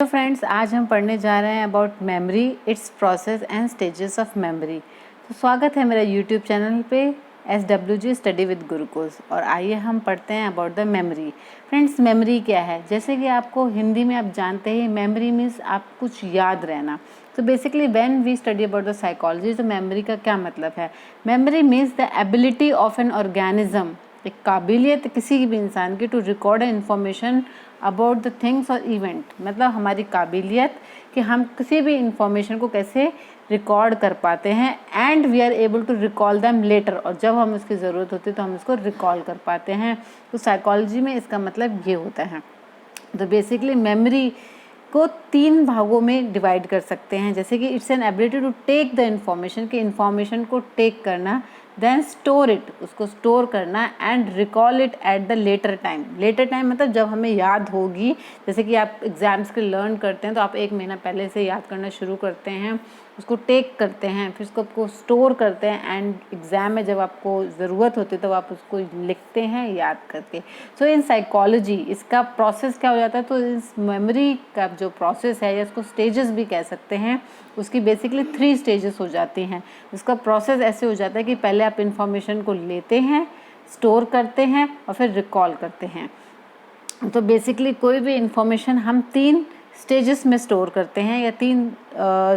तो फ्रेंड्स, आज हम पढ़ने जा रहे हैं about memory, it's process and stages of memory. तो स्वागत है मेरा यूट्यूब चैनल पे SWG स्टडी विद गुरुकुल। और आइए हम पढ़ते हैं about the memory. Friends, memory क्या है? जैसे कि आपको हिंदी में आप जानते हैं, मेमोरी मीन्स आप कुछ याद रहना। तो basically when we study about the psychology, तो मेमोरी का क्या मतलब है? Memory means the ability of an organism, एक काबिलियत किसी भी इंसान की to record information about the things और इवेंट। मतलब हमारी काबिलियत कि हम किसी भी इंफॉर्मेशन को कैसे रिकॉर्ड कर पाते हैं and we are able to recall them later, और जब हम उसकी ज़रूरत होती है तो हम इसको रिकॉल कर पाते हैं। तो साइकोलॉजी में इसका मतलब ये होता है। तो बेसिकली मेमोरी को 3 भागों में डिवाइड कर सकते हैं। जैसे कि it's an ability to take the information, कि इंफॉर्मेशन को टेक करना, देन स्टोर इट, उसको स्टोर करना, and recall it at the later time. Later time मतलब जब हमें याद होगी। जैसे कि आप एग्जाम्स के लर्न करते हैं तो आप 1 महीना पहले से याद करना शुरू करते हैं, उसको टेक करते हैं, फिर उसको आपको स्टोर करते हैं, एंड एग्ज़ाम में जब आपको ज़रूरत होती है तो आप उसको लिखते हैं याद करके। सो इन साइकोलॉजी इसका प्रोसेस क्या हो जाता है? तो इस मेमोरी का जो प्रोसेस है, या इसको स्टेजेस भी कह सकते हैं, उसकी बेसिकली 3 स्टेजेस हो जाती हैं। इसका प्रोसेस ऐसे हो जाता है कि पहले आप इंफॉर्मेशन को लेते हैं, स्टोर करते हैं और फिर रिकॉल करते हैं। तो बेसिकली कोई भी इंफॉर्मेशन हम 3 स्टेजेस में स्टोर करते हैं या 3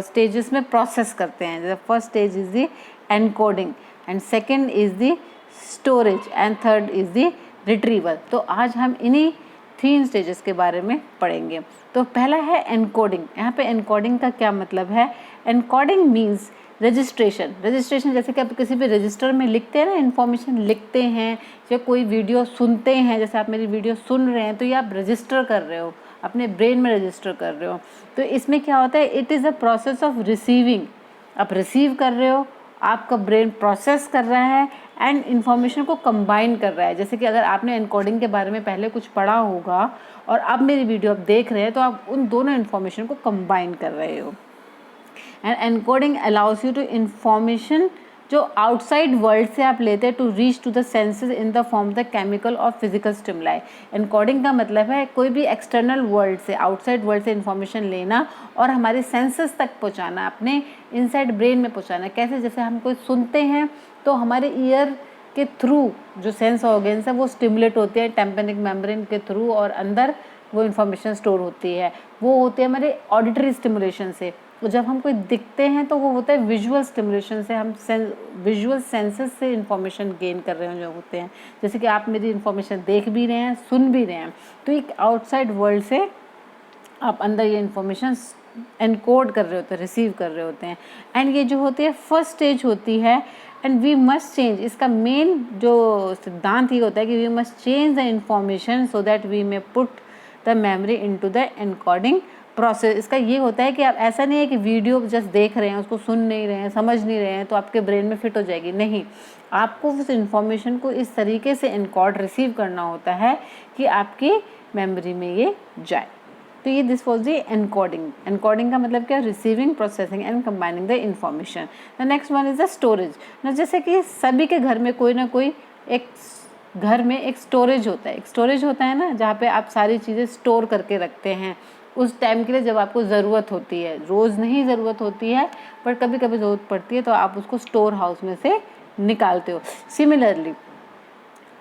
स्टेजेस में प्रोसेस करते हैं। The first stage is the encoding, and second is the storage, and third is the retrieval. तो आज हम इन्हीं 3 स्टेजेस के बारे में पढ़ेंगे। तो पहला है एनकोडिंग। यहाँ पे एनकोडिंग का क्या मतलब है? Encoding means registration. रजिस्ट्रेशन जैसे कि आप किसी भी रजिस्टर में लिखते हैं ना, इन्फॉर्मेशन लिखते हैं, या कोई वीडियो सुनते हैं, जैसे आप मेरी वीडियो सुन रहे हैं तो ये आप रजिस्टर कर रहे हो, अपने ब्रेन में रजिस्टर कर रहे हो। तो इसमें क्या होता है? It is a process of receiving. आप रिसीव कर रहे हो, आपका ब्रेन प्रोसेस कर रहा है एंड इन्फॉर्मेशन को कंबाइन कर रहा है। जैसे कि अगर आपने एनकोडिंग के बारे में पहले कुछ पढ़ा होगा और अब मेरी वीडियो आप देख रहे हैं, तो आप उन दोनों इन्फॉर्मेशन को कंबाइन कर रहे हो। And encoding allows you to information जो आउटसाइड वर्ल्ड से आप लेते हैं to reach to the senses in the form the chemical और फिजिकल स्टिमुलाई। एनकोडिंग का मतलब है कोई भी एक्सटर्नल वर्ल्ड से, आउटसाइड वर्ल्ड से इन्फॉर्मेशन लेना और हमारे सेंसेस तक पहुंचाना, अपने इनसाइड ब्रेन में पहुंचाना। कैसे? जैसे हम कोई सुनते हैं तो हमारे ईयर के थ्रू जो सेंस ऑर्गन्स है वो स्टिमुलेट होते हैं टेम्पेनिक मेम्ब्रेन के थ्रू, और अंदर वो इन्फॉर्मेशन स्टोर होती है। वो होते हैं हमारे ऑडिटरी स्टिमुलेशन से। तो जब हम कोई दिखते हैं तो वो होता है विजुअल स्टिमुलेशन से, हम विजुअल सेंसेस से इंफॉर्मेशन गेन कर रहे हैं जो होते हैं। जैसे कि आप मेरी इंफॉर्मेशन देख भी रहे हैं, सुन भी रहे हैं, तो एक आउटसाइड वर्ल्ड से आप अंदर ये इंफॉर्मेशन एनकोड कर रहे होते हैं, रिसीव कर रहे होते हैं। एंड ये जो होती है फर्स्ट स्टेज होती है। एंड वी मस्ट चेंज, इसका मेन जो सिद्धांत ये होता है कि we must change the information so that we may put the memory into the encoding process. इसका ये होता है कि आप, ऐसा नहीं है कि वीडियो जस्ट देख रहे हैं, उसको सुन नहीं रहे हैं, समझ नहीं रहे हैं तो आपके ब्रेन में फिट हो जाएगी। नहीं, आपको उस इंफॉर्मेशन को इस तरीके से एनकोड रिसीव करना होता है कि आपकी मेमोरी में ये जाए। तो ये this was the encoding. Encoding का मतलब क्या? Receiving, processing and combining the information. The next one is the storage. ना जैसे कि सभी के घर में कोई ना कोई एक घर में एक स्टोरेज होता है। एक स्टोरेज होता है ना, जहाँ पे आप सारी चीज़ें स्टोर करके रखते हैं उस टाइम के लिए जब आपको ज़रूरत होती है। रोज़ नहीं ज़रूरत होती है, पर कभी कभी ज़रूरत पड़ती है तो आप उसको स्टोर हाउस में से निकालते हो। सिमिलरली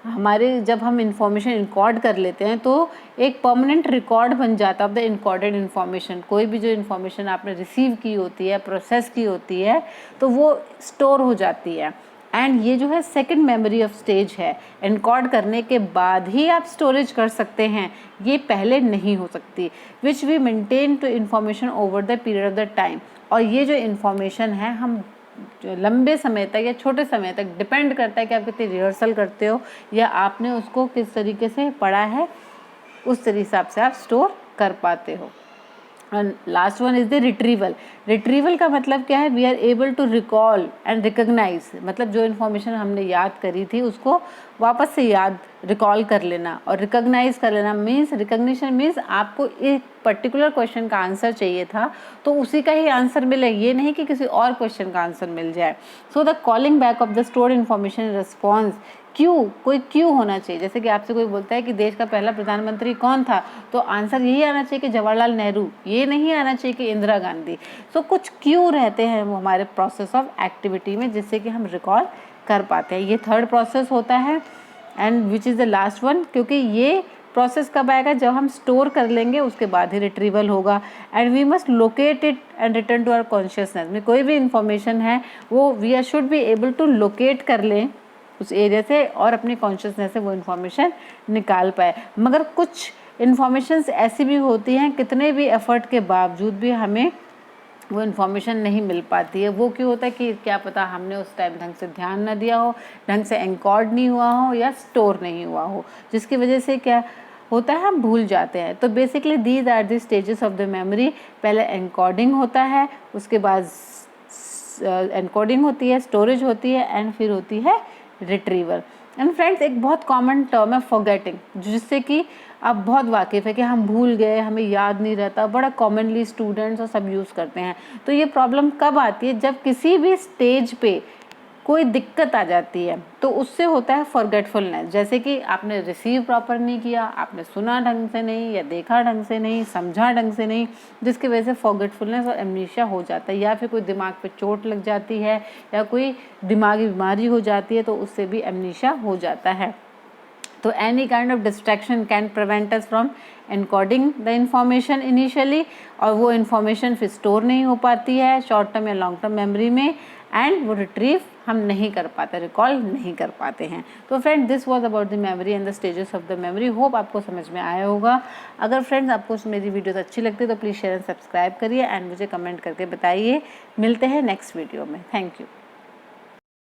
हमारे जब हम इंफॉर्मेशन इनकोड कर लेते हैं तो एक परमानेंट रिकॉर्ड बन जाता है ऑफ द इनकोडेड इन्फॉर्मेशन। कोई भी जो इन्फॉर्मेशन आपने रिसीव की होती है, प्रोसेस की होती है, तो वो स्टोर हो जाती है। एंड ये जो है सेकंड मेमोरी ऑफ स्टेज है। एनकोड करने के बाद ही आप स्टोरेज कर सकते हैं, ये पहले नहीं हो सकती। Which we maintain to information over the period of the time. और ये जो इन्फॉर्मेशन है हम जो लंबे समय तक या छोटे समय तक, डिपेंड करता है कि आप कितनी रिहर्सल करते हो या आपने उसको किस तरीके से पढ़ा है, उस हिसाब से आप स्टोर कर पाते हो। And last one is the retrieval. Retrieval का मतलब क्या है? We are able to recall and recognize, मतलब जो इन्फॉर्मेशन हमने याद करी थी उसको वापस से याद, रिकॉल कर लेना। और रिकॉग्नाइज कर लेना मीन्स, रिकॉग्निशन मीन्स आपको एक पर्टिकुलर क्वेश्चन का आंसर चाहिए था तो उसी का ही आंसर मिले, ये नहीं कि किसी और क्वेश्चन का आंसर मिल जाए। So the calling back of the stored information response कोई क्यों होना चाहिए। जैसे कि आपसे कोई बोलता है कि देश का पहला प्रधानमंत्री कौन था, तो आंसर यही आना चाहिए कि जवाहरलाल नेहरू, ये नहीं आना चाहिए कि इंदिरा गांधी। सो कुछ क्यों रहते हैं वो हमारे प्रोसेस ऑफ एक्टिविटी में, जिससे कि हम रिकॉल कर पाते हैं। ये थर्ड प्रोसेस होता है and which is the last one, क्योंकि ये प्रोसेस कब आएगा, जब हम स्टोर कर लेंगे उसके बाद ही रिट्रीवल होगा। And we must locate it and return to our consciousness. में कोई भी इंफॉर्मेशन है वो we should be able to locate कर लें उस एरिया से और अपनी कॉन्शियसनेस से वो इन्फॉर्मेशन निकाल पाए। मगर कुछ इन्फॉर्मेशंस ऐसी भी होती हैं कितने भी एफर्ट के बावजूद भी हमें वो इन्फॉर्मेशन नहीं मिल पाती है। वो क्यों होता है कि क्या पता हमने उस टाइम ढंग से ध्यान ना दिया हो, ढंग से एनकोड नहीं हुआ हो या स्टोर नहीं हुआ हो, जिसकी वजह से क्या होता है हम भूल जाते हैं। तो basically these are the stages of the memory. पहले एनकोडिंग होता है, उसके बाद एनकोडिंग होती है, स्टोरेज होती है एंड फिर होती है रिट्रीवल। एंड फ्रेंड्स एक बहुत कॉमन टर्म है फॉरगेटिंग, जिससे कि आप बहुत वाकिफ़ है कि हम भूल गए, हमें याद नहीं रहता, बड़ा कॉमनली स्टूडेंट्स और सब यूज़ करते हैं। तो ये प्रॉब्लम कब आती है, जब किसी भी स्टेज पे कोई दिक्कत आ जाती है, तो उससे होता है फॉरगेटफुलनेस। जैसे कि आपने रिसीव प्रॉपर नहीं किया, आपने सुना ढंग से नहीं या देखा ढंग से नहीं, समझा ढंग से नहीं, जिसकी वजह से फॉरगेटफुलनेस और एमनीशिया हो जाता है। या फिर कोई दिमाग पे चोट लग जाती है या कोई दिमागी बीमारी हो जाती है, तो उससे भी एमनीशिया हो जाता है। तो any kind of distraction can prevent us from encoding the information initially, और वो इन्फॉर्मेशन फिर स्टोर नहीं हो पाती है शॉर्ट टर्म या लॉन्ग टर्म मेमोरी में, एंड वो रिट्रीव हम नहीं कर पाते, रिकॉल नहीं कर पाते हैं। तो friend this was about the memory and the stages of the memory. Hope आपको समझ में आया होगा। अगर फ्रेंड्स आपको मेरी वीडियोस अच्छी लगती है तो प्लीज़ शेयर एंड सब्सक्राइब करिए एंड मुझे कमेंट करके बताइए। मिलते हैं नेक्स्ट वीडियो में। Thank you.